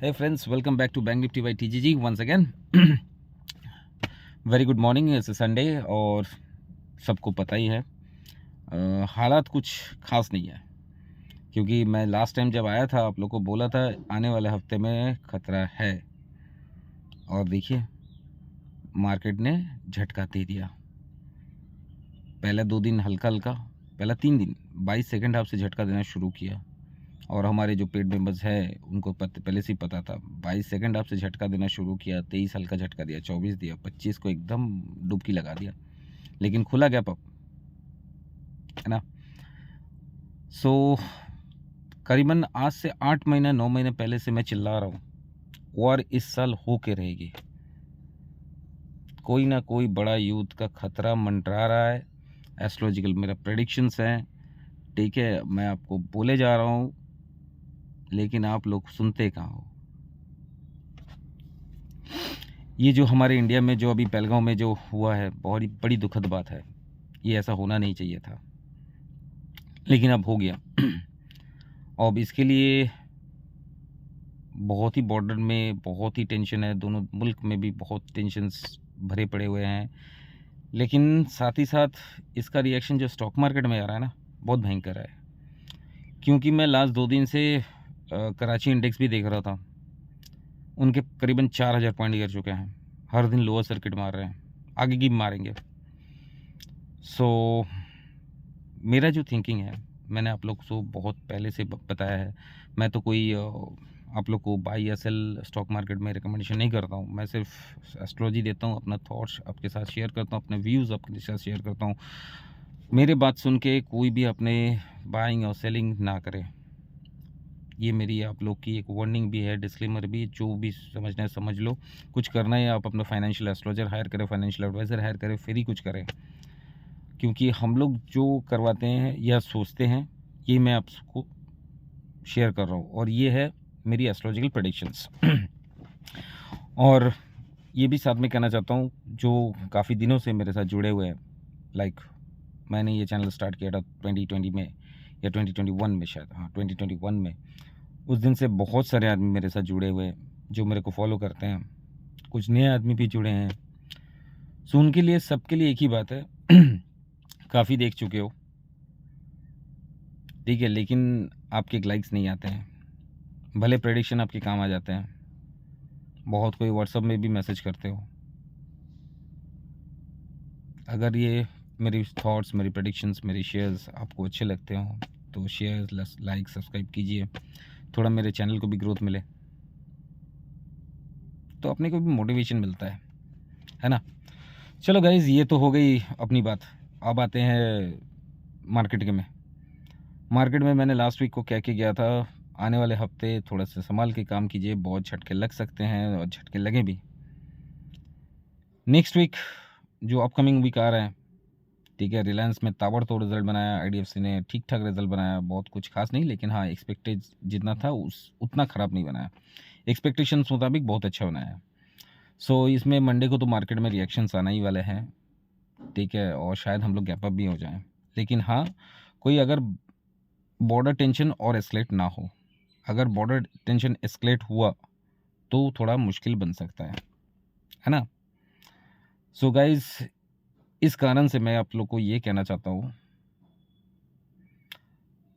Hey friends, welcome back to Bank Nifty by TGG once again. Very good morning, it's Sunday और सबको पता ही है हालात कुछ खास नहीं है, क्योंकि मैं लास्ट टाइम जब आया था आप लोग को बोला था आने वाले हफ्ते में खतरा है, और देखिए मार्केट ने झटका दे दिया। पहले 2 दिन हल्का हल्का, पहला 3 दिन 22 सेकेंड हाफ से झटका देना शुरू किया, और हमारे जो पेड मेंबर्स हैं उनको पहले से ही पता था। 22 सेकेंड हाफ से झटका देना शुरू किया, 23 हल्का झटका दिया, 24 दिया, 25 को एकदम डुबकी लगा दिया, लेकिन खुला गैप अप, है ना। सो करीबन आज से 8 महीने 9 महीने पहले से मैं चिल्ला रहा हूँ, और इस साल हो के रहेगी। कोई ना कोई बड़ा युद्ध का खतरा मंडरा रहा है। एस्ट्रोलॉजिकल मेरा प्रेडिक्शंस हैं, ठीक है, मैं आपको बोले जा रहा हूँ, लेकिन आप लोग सुनते कहाँ हो। ये जो हमारे इंडिया में जो अभी पहलगांव में जो हुआ है, बहुत ही बड़ी दुखद बात है। ये ऐसा होना नहीं चाहिए था, लेकिन अब हो गया। अब इसके लिए बहुत ही बॉर्डर में बहुत ही टेंशन है, दोनों मुल्क में भी बहुत टेंशन्स भरे पड़े हुए हैं। लेकिन साथ ही साथ इसका रिएक्शन जो स्टॉक मार्केट में आ रहा है ना, बहुत भयंकर है। क्योंकि मैं लास्ट 2 दिन से कराची इंडेक्स भी देख रहा था, उनके करीबन 4000 पॉइंट गिर चुके हैं। हर दिन लोअर सर्किट मार रहे हैं, आगे की मारेंगे। सो मेरा जो थिंकिंग है, मैंने आप लोग को बहुत पहले से बताया है, मैं तो कोई आप लोग को बाई या सेल स्टॉक मार्केट में रिकमेंडेशन नहीं करता हूँ। मैं सिर्फ एस्ट्रोलॉजी देता हूँ, अपना थॉट्स आपके साथ शेयर करता हूँ, अपने व्यूज़ आपके साथ शेयर करता हूँ। मेरे बात सुन के कोई भी अपने बाइंग और सेलिंग ना करे, ये मेरी आप लोग की एक वार्निंग भी है, डिस्क्लेमर भी। जो भी समझना है समझ लो। कुछ करना है आप अपना फाइनेंशियल एस्ट्रोलॉजर हायर करें, फाइनेंशियल एडवाइज़र हायर करें, फिर ही कुछ करें। क्योंकि हम लोग जो करवाते हैं या सोचते हैं, ये मैं आपको शेयर कर रहा हूँ, और ये है मेरी एस्ट्रोलॉजिकल प्रेडिक्शंस। और ये भी साथ में कहना चाहता हूँ, जो काफ़ी दिनों से मेरे साथ जुड़े हुए हैं, लाइक मैंने ये चैनल स्टार्ट किया था 2020 में या 2021 में, शायद हाँ 2021 में। उस दिन से बहुत सारे आदमी मेरे साथ जुड़े हुए हैं जो मेरे को फॉलो करते हैं, कुछ नए आदमी भी जुड़े हैं। सो उनके लिए, सबके लिए एक ही बात है, काफ़ी देख चुके हो, ठीक है, लेकिन आपके लाइक्स नहीं आते हैं। भले प्रेडिक्शन आपके काम आ जाते हैं, बहुत कोई व्हाट्सअप में भी मैसेज करते हो। अगर ये मेरी थॉट्स, मेरी प्रेडिक्शंस, मेरी शेयर्स आपको अच्छे लगते हो तो शेयर, लाइक, सब्सक्राइब कीजिए, थोड़ा मेरे चैनल को भी ग्रोथ मिले, तो अपने को भी मोटिवेशन मिलता है ना। चलो गाइज, ये तो हो गई अपनी बात। अब आते हैं मार्केट के में। मार्केट में मैंने लास्ट वीक को कह के गया था, आने वाले हफ्ते थोड़ा सा संभाल के काम कीजिए, बहुत झटके लग सकते हैं, और झटके लगे भी। नेक्स्ट वीक जो अपकमिंग वीक आ रहा है, ठीक है, रिलायंस में ताबड़तोड़ रिजल्ट बनाया, आईडीएफसी ने ठीक ठाक रिजल्ट बनाया, बहुत कुछ खास नहीं, लेकिन हाँ एक्सपेक्टेड जितना था उतना ख़राब नहीं बनाया, एक्सपेक्टेशंस मुताबिक बहुत अच्छा बनाया। सो इसमें मंडे को तो मार्केट में रिएक्शंस आना ही वाले हैं, ठीक है, और शायद हम लोग गैप अप भी हो जाएं। लेकिन हाँ, कोई अगर बॉर्डर टेंशन और एस्केलेट ना हो, अगर बॉर्डर टेंशन एस्केलेट हुआ तो थोड़ा मुश्किल बन सकता है ना। सो गाइज, इस कारण से मैं आप लोग को ये कहना चाहता हूँ,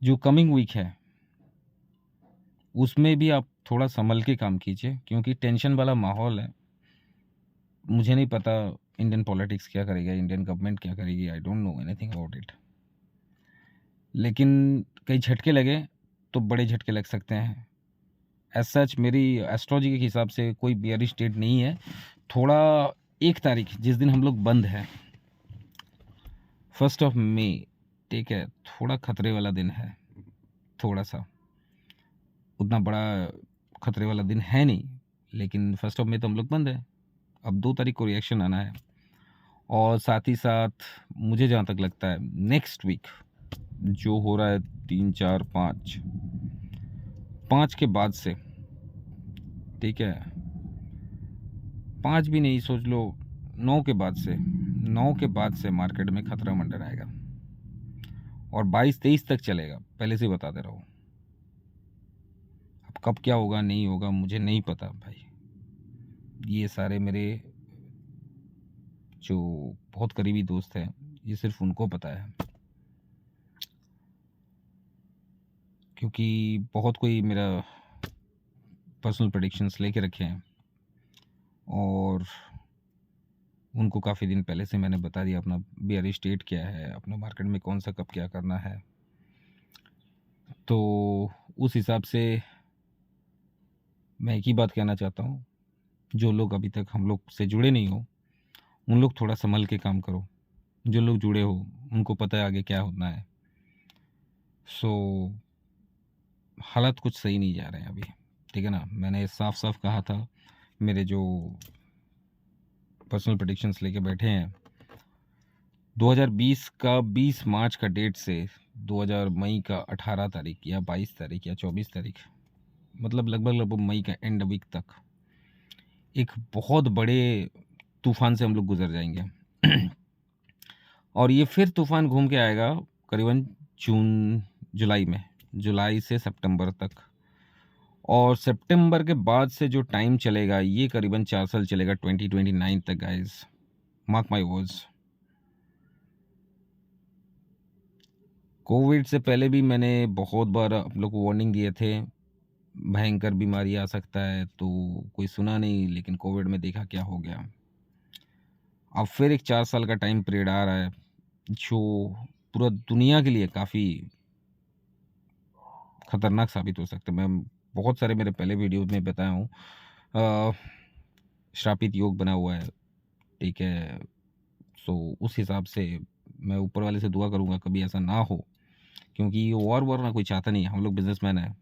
जो कमिंग वीक है उसमें भी आप थोड़ा संभल के काम कीजिए, क्योंकि टेंशन वाला माहौल है। मुझे नहीं पता इंडियन पॉलिटिक्स क्या करेगा, इंडियन गवर्नमेंट क्या करेगी, I don't know anything about it. लेकिन कई झटके लगे तो बड़े झटके लग सकते हैं। एज सच मेरी एस्ट्रोलॉजी के हिसाब से कोई बियरिश डेट नहीं है। थोड़ा 1 तारीख जिस दिन हम लोग बंद है, 1 मई, ठीक है, थोड़ा खतरे वाला दिन है, थोड़ा सा, उतना बड़ा खतरे वाला दिन है नहीं, लेकिन 1 मई तो हम लोग बंद है। अब 2 तारीख को रिएक्शन आना है, और साथ ही साथ मुझे जहाँ तक लगता है नेक्स्ट वीक जो हो रहा है 3, 4, 5 के बाद से, ठीक है, 5 भी नहीं, सोच लो 9 के बाद से, 9 के बाद से मार्केट में खतरा मंडर आएगा, और 22-23 तक चलेगा, पहले से बता दे रहा हूँ। अब कब क्या होगा नहीं होगा मुझे नहीं पता भाई। ये सारे मेरे जो बहुत करीबी दोस्त हैं, ये सिर्फ उनको पता है, क्योंकि बहुत कोई मेरा पर्सनल प्रेडिक्शंस लेके रखे हैं और उनको काफ़ी दिन पहले से मैंने बता दिया अपना बेयरिश स्टेट क्या है, अपने मार्केट में कौन सा कब क्या करना है। तो उस हिसाब से मैं एक ही बात कहना चाहता हूँ, जो लोग अभी तक हम लोग से जुड़े नहीं हो उन लोग थोड़ा संभल के काम करो, जो लोग जुड़े हो उनको पता है आगे क्या होना है। सो हालात कुछ सही नहीं जा रहे हैं अभी, ठीक है ना। मैंने साफ साफ कहा था, मेरे जो पर्सनल प्रेडिक्शंस लेके बैठे हैं 2020 का 20 मार्च का डेट से 2000 मई का 18 तारीख या 22 तारीख या 24 तारीख, मतलब लगभग मई का एंड वीक तक एक बहुत बड़े तूफान से हम लोग गुजर जाएंगे और ये फिर तूफान घूम के आएगा करीबन जुलाई में, जुलाई से सितंबर तक। और सितंबर के बाद से जो टाइम चलेगा ये करीबन 4 साल चलेगा, 2029 तक guys, mark my words. Covid से पहले भी मैंने बहुत बार आप लोग को वार्निंग दिए थे, भयंकर बीमारी आ सकता है, तो कोई सुना नहीं, लेकिन कोविड में देखा क्या हो गया। अब फिर एक 4 साल का टाइम पीरियड आ रहा है जो पूरा दुनिया के लिए काफ़ी ख़तरनाक साबित हो सकता है। मैं बहुत सारे मेरे पहले वीडियो में बताया हूँ, श्रापित योग बना हुआ है, ठीक है। सो उस हिसाब से मैं ऊपर वाले से दुआ करूँगा कभी ऐसा ना हो, क्योंकि ये वॉर ना कोई चाहता नहीं है, हम लोग बिजनेसमैन हैं,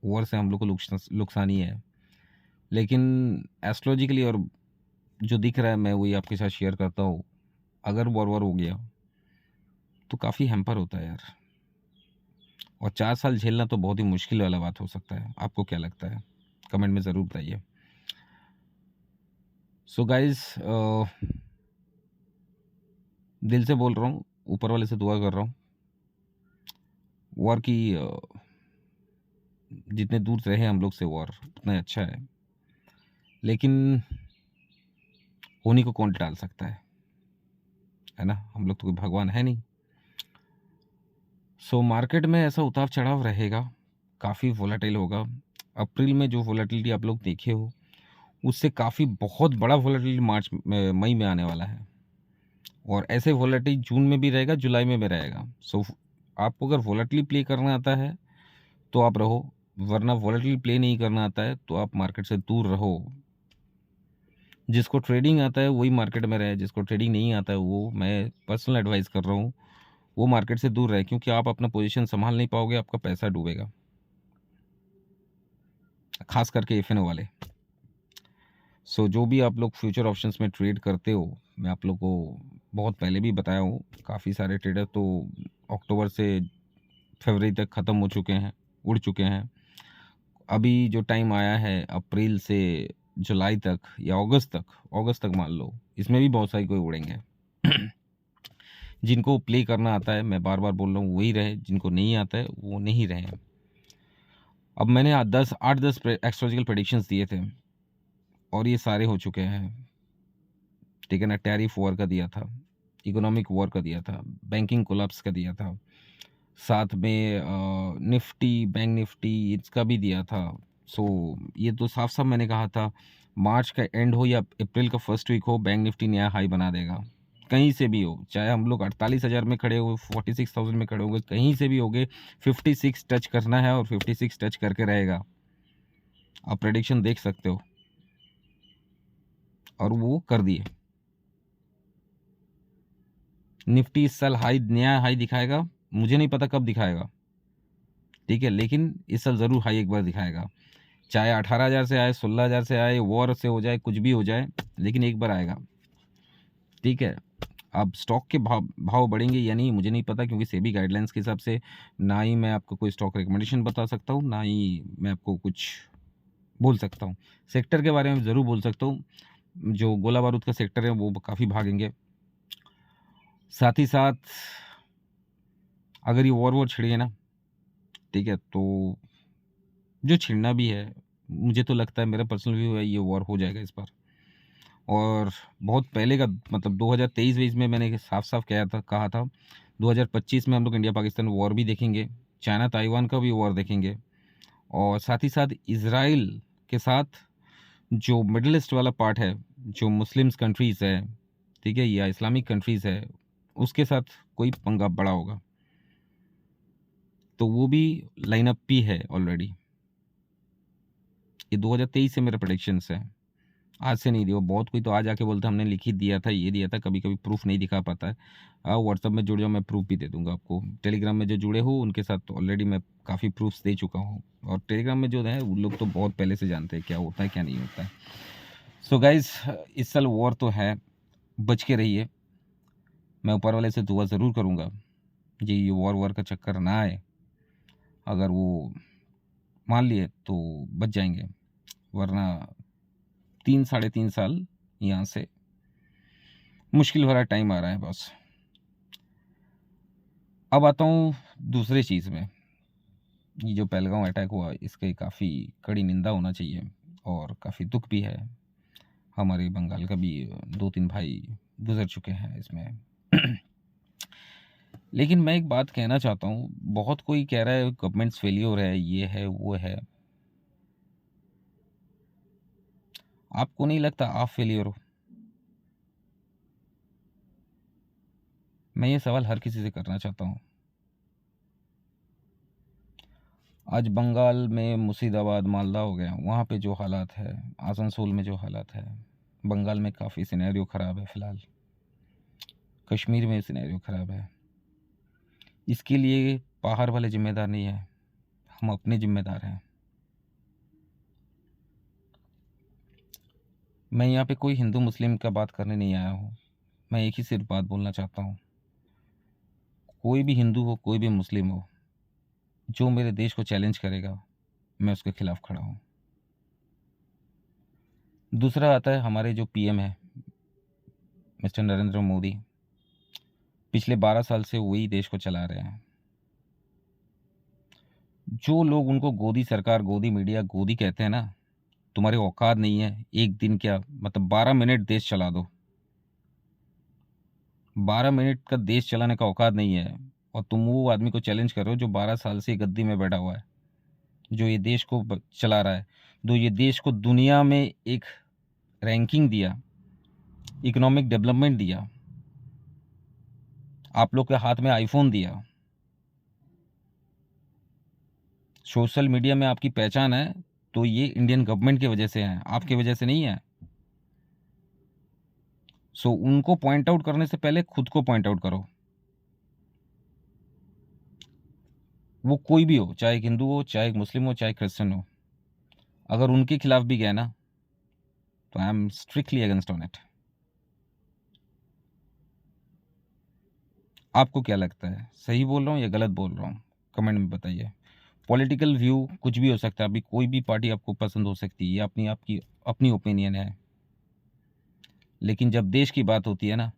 वॉर से हम लोग को नुकसान ही है। लेकिन एस्ट्रोलॉजिकली और जो दिख रहा है मैं वही आपके साथ शेयर करता हूँ। अगर वॉर हो गया तो काफ़ी हैम्पर होता है यार, और 4 साल झेलना तो बहुत ही मुश्किल वाला बात हो सकता है। आपको क्या लगता है कमेंट में ज़रूर बताइए। सो गाइज, दिल से बोल रहा हूँ, ऊपर वाले से दुआ कर रहा हूँ, वॉर की जितने दूर रहे हम लोग से वॉर उतना अच्छा है, लेकिन होने को कौन टाल सकता है ना। हम लोग तो कोई भगवान है नहीं। सो मार्केट में ऐसा उतार चढ़ाव रहेगा, काफ़ी वोलेटाइल होगा। अप्रैल में जो वोलेटिलिटी आप लोग देखे हो उससे काफ़ी बहुत बड़ा वोलेटिलिटी मई में आने वाला है, और ऐसे वोलेटिलिटी जून में भी रहेगा, जुलाई में भी रहेगा। सो आपको अगर वोलेटिलिटी प्ले करना आता है तो आप रहो, वरना वोलेटिलिटी प्ले नहीं करना आता है तो आप मार्केट से दूर रहो। जिसको ट्रेडिंग आता है वही मार्केट में रहे, जिसको ट्रेडिंग नहीं आता है वो, मैं पर्सनल एडवाइस कर रहा हूँ, वो मार्केट से दूर रहे, क्योंकि आप अपना पोजीशन संभाल नहीं पाओगे, आपका पैसा डूबेगा, खास करके एफएनओ वाले। सो जो भी आप लोग फ्यूचर ऑप्शंस में ट्रेड करते हो, मैं आप लोग को बहुत पहले भी बताया हूँ, काफ़ी सारे ट्रेडर तो अक्टूबर से फरवरी तक ख़त्म हो चुके हैं, उड़ चुके हैं। अभी जो टाइम आया है अप्रैल से जुलाई तक या अगस्त तक मान लो, इसमें भी बहुत सारे कोई उड़ेंगे जिनको प्ले करना आता है, मैं बार बार बोल रहा हूँ, वही रहे, जिनको नहीं आता है वो नहीं रहे। अब मैंने 8-10 एस्ट्रोलॉजिकल प्रेडिक्शंस दिए थे और ये सारे हो चुके हैं, ठीक है ना। टैरिफ वॉर का दिया था, इकोनॉमिक वॉर का दिया था, बैंकिंग कोलैप्स का दिया था, साथ में निफ्टी, बैंक निफ्टी इसका भी दिया था। सो ये तो साफ साफ मैंने कहा था, मार्च का एंड हो या अप्रैल का फर्स्ट वीक हो, बैंक निफ्टी नया हाई बना देगा, कहीं से भी हो, चाहे हम लोग 48,000 में खड़े हो, 46,000 में खड़े होंगे, कहीं से भी होगे, 56 टच करना है और 56 टच करके रहेगा। आप प्रेडिक्शन देख सकते हो, और वो कर दिए। निफ्टी इस साल हाई, नया हाई दिखाएगा, मुझे नहीं पता कब दिखाएगा, ठीक है, लेकिन इस साल ज़रूर हाई एक बार दिखाएगा, चाहे 18,000 से आए, 16,000 से आए, वॉर से हो जाए, कुछ भी हो जाए, लेकिन एक बार आएगा, ठीक है। अब स्टॉक के भाव बढ़ेंगे या नहीं मुझे नहीं पता, क्योंकि सेबी गाइडलाइंस के हिसाब से ना ही मैं आपको कोई स्टॉक रिकमेंडेशन बता सकता हूँ, ना ही मैं आपको कुछ बोल सकता हूँ। सेक्टर के बारे में ज़रूर बोल सकता हूँ, जो गोला बारूद का सेक्टर है वो काफ़ी भागेंगे। साथ ही साथ अगर ये वॉर छिड़े ना, ठीक है, तो जो छिड़ना भी है, मुझे तो लगता है, मेरा पर्सनल व्यू है, ये वॉर हो जाएगा इस बार। और बहुत पहले का, मतलब 2023-23 में मैंने साफ-साफ कहा था 2025 में हम लोग इंडिया पाकिस्तान वॉर भी देखेंगे, चाइना ताइवान का भी वॉर देखेंगे, और साथ ही साथ इज़राइल के साथ जो मिडल ईस्ट वाला पार्ट है, जो मुस्लिम्स कंट्रीज़ है, ठीक है, या इस्लामिक कंट्रीज़ है, उसके साथ कोई पंगा बड़ा होगा। तो वो भी लाइन अप भी है ऑलरेडी। ये 2023 से मेरा प्रेडिक्शंस है, आज से नहीं दिया। बहुत कोई तो आज आके बोलता है हमने लिख ही दिया था, ये दिया था, कभी-कभी प्रूफ़ नहीं दिखा पाता है। आप व्हाट्सएप में जुड़ जाओ, मैं प्रूफ़ भी दे दूँगा आपको। टेलीग्राम में जो जुड़े हो उनके साथ तो ऑलरेडी मैं काफ़ी प्रूफ़्स दे चुका हूँ, और टेलीग्राम में जो है वो लोग तो बहुत पहले से जानते हैं क्या होता है, क्या नहीं होता है। सो गाइज़, इस साल वॉर तो है, बच के रहिए। मैं ऊपर वाले से दुआ ज़रूर करूँगा, ये वॉर का चक्कर ना आए। अगर वो मान लिए तो बच जाएँगे, वरना 3 साढ़े 3 साल यहाँ से मुश्किल भरा टाइम आ रहा है बस। अब आता हूँ दूसरी चीज़ में। ये जो पहलगाँव अटैक हुआ, इसकी काफ़ी कड़ी निंदा होना चाहिए, और काफ़ी दुःख भी है। हमारे बंगाल का भी 2-3 भाई गुज़र चुके हैं इसमें। लेकिन मैं एक बात कहना चाहता हूँ, बहुत कोई कह रहा है गवर्नमेंट्स फेल्योर है, ये है, वो है। आपको नहीं लगता आप फेल्योर हो? मैं ये सवाल हर किसी से करना चाहता हूँ। आज बंगाल में मुर्शिदाबाद, मालदा हो गया, वहाँ पे जो हालात है, आसनसोल में जो हालात है, बंगाल में काफ़ी सिनेरियो ख़राब है फ़िलहाल, कश्मीर में सिनेरियो ख़राब है। इसके लिए बाहर वाले ज़िम्मेदार नहीं हैं, हम अपने ज़िम्मेदार हैं। मैं यहाँ पे कोई हिंदू मुस्लिम का बात करने नहीं आया हूँ, मैं एक ही सिर्फ बात बोलना चाहता हूँ। कोई भी हिंदू हो, कोई भी मुस्लिम हो, जो मेरे देश को चैलेंज करेगा, मैं उसके खिलाफ़ खड़ा हूँ। दूसरा आता है हमारे जो पीएम हैं, मिस्टर नरेंद्र मोदी। पिछले 12 साल से वही देश को चला रहे हैं। जो लोग उनको गोदी सरकार, गोदी मीडिया, गोदी कहते हैं ना, तुम्हारी औकात नहीं है, एक दिन क्या, मतलब 12 मिनट देश चला दो। 12 मिनट का देश चलाने का औकात नहीं है, और तुम वो आदमी को चैलेंज कर रहे हो जो 12 साल से गद्दी में बैठा हुआ है, जो ये देश को चला रहा है, जो ये देश को दुनिया में एक रैंकिंग दिया, इकोनॉमिक डेवलपमेंट दिया, आप लोग के हाथ में आईफोन दिया, सोशल मीडिया में आपकी पहचान है, तो ये इंडियन गवर्नमेंट की वजह से है, आपकी वजह से नहीं है। सो उनको पॉइंट आउट करने से पहले खुद को पॉइंट आउट करो। वो कोई भी हो, चाहे एक हिंदू हो, चाहे एक मुस्लिम हो, चाहे क्रिश्चियन हो, अगर उनके खिलाफ भी गए ना, तो I am strictly against on it. आपको क्या लगता है, सही बोल रहा हूँ या गलत बोल रहा हूँ? कमेंट में बताइए। पॉलिटिकल व्यू कुछ भी हो सकता है, अभी कोई भी पार्टी आपको पसंद हो सकती है, ये अपनी आपकी अपनी ओपिनियन है, लेकिन जब देश की बात होती है ना,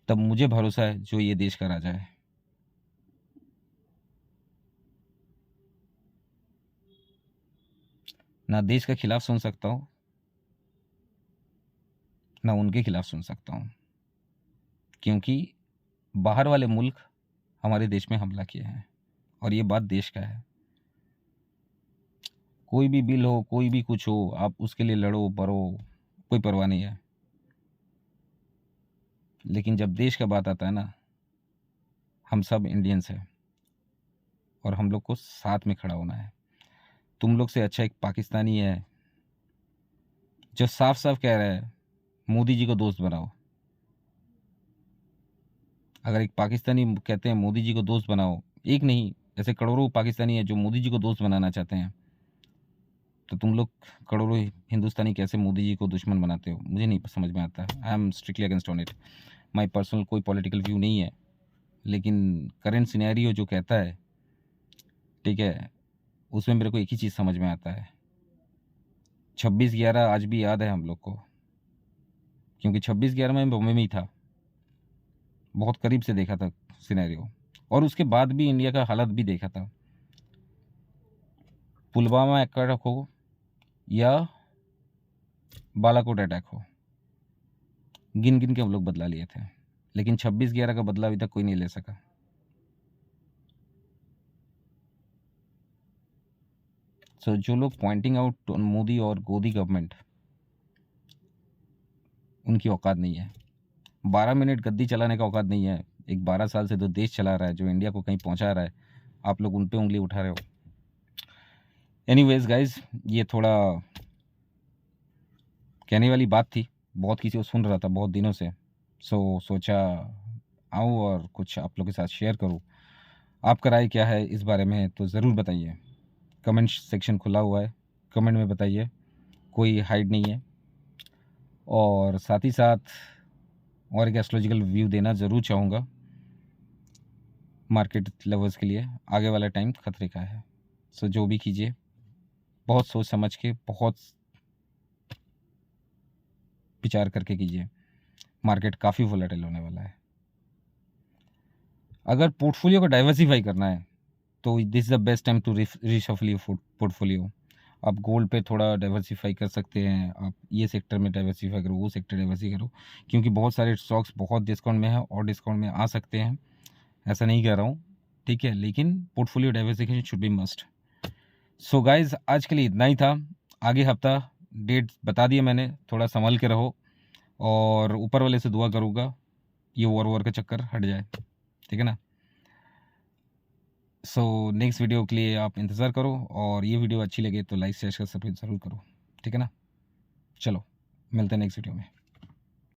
तब मुझे भरोसा है जो ये देश का राजा है। ना देश के खिलाफ सुन सकता हूँ, ना उनके खिलाफ सुन सकता हूँ, क्योंकि बाहर वाले मुल्क हमारे देश में हमला किए हैं, और ये बात देश का है। कोई भी बिल हो, कोई भी कुछ हो, आप उसके लिए लड़ो बड़ो, कोई परवाह नहीं है, लेकिन जब देश का बात आता है ना, हम सब इंडियंस हैं, और हम लोग को साथ में खड़ा होना है। तुम लोग से अच्छा एक पाकिस्तानी है जो साफ साफ कह रहा है मोदी जी को दोस्त बनाओ। अगर एक पाकिस्तानी कहते हैं मोदी जी को दोस्त बनाओ, एक नहीं, ऐसे करोड़ों पाकिस्तानी है जो मोदी जी को दोस्त बनाना चाहते हैं, तो तुम लोग करोड़ों हिंदुस्तानी कैसे मोदी जी को दुश्मन बनाते हो, मुझे नहीं समझ में आता है। I am strictly against on it. My personal कोई पॉलिटिकल व्यू नहीं है, लेकिन करेंट सिनेरियो जो कहता है, ठीक है, उसमें मेरे को एक ही चीज़ समझ में आता है, 26/11 आज भी याद है हम लोग को, क्योंकि 26/11 में बॉम्बे में ही था, बहुत करीब से देखा था सिनेरियो, और उसके बाद भी इंडिया का हालत भी देखा था। पुलवामा अटैक हो या बालाकोट अटैक हो, गिन गिन के हम लोग बदला लिए थे, लेकिन 26/11 का बदला अभी तक कोई नहीं ले सका। सो जो लोग पॉइंटिंग आउट मोदी और गोदी गवर्नमेंट, उनकी औकात नहीं है। 12 मिनट गद्दी चलाने का औकात नहीं है। एक 12 साल से जो देश चला रहा है, जो इंडिया को कहीं पहुंचा रहा है, आप लोग उन पे उंगली उठा रहे हो। एनीवेज गाइज, ये थोड़ा कहने वाली बात थी, बहुत किसी को सुन रहा था बहुत दिनों से, सो सोचा आऊँ और कुछ आप लोगों के साथ शेयर करूँ। आपका राय क्या है इस बारे में तो ज़रूर बताइए। कमेंट सेक्शन खुला हुआ है, कमेंट में बताइए, कोई हाइड नहीं है। और साथ ही साथ और एक एस्ट्रोलॉजिकल व्यू देना ज़रूर चाहूँगा मार्केट लवर्स के लिए। आगे वाला टाइम खतरे का है, सो जो भी कीजिए बहुत सोच समझ के, बहुत विचार करके कीजिए। मार्केट काफ़ी वोलेटाइल होने वाला है। अगर पोर्टफोलियो को डाइवर्सिफाई करना है तो this is the best time to reshuffle your portfolio. आप गोल्ड पे थोड़ा डाइवर्सिफाई कर सकते हैं, आप ये सेक्टर में डाइवर्सिफाई करो, वो सेक्टर डाइवर्सिफाई करो, क्योंकि बहुत सारे स्टॉक्स बहुत डिस्काउंट में है और डिस्काउंट में आ सकते हैं, ऐसा नहीं कह रहा हूँ, ठीक है, लेकिन portfolio diversification should be must. So guys, आज के लिए इतना ही था। आगे हफ्ता डेट बता दिया मैंने, थोड़ा संभल के रहो और ऊपर वाले से दुआ करूँगा ये ओवर का चक्कर हट जाए, ठीक है ना। सो नेक्स्ट वीडियो के लिए आप इंतज़ार करो, और ये वीडियो अच्छी लगे तो लाइक शेयर सब्सक्राइब ज़रूर करो, ठीक है ना। चलो मिलते हैं नेक्स्ट वीडियो में।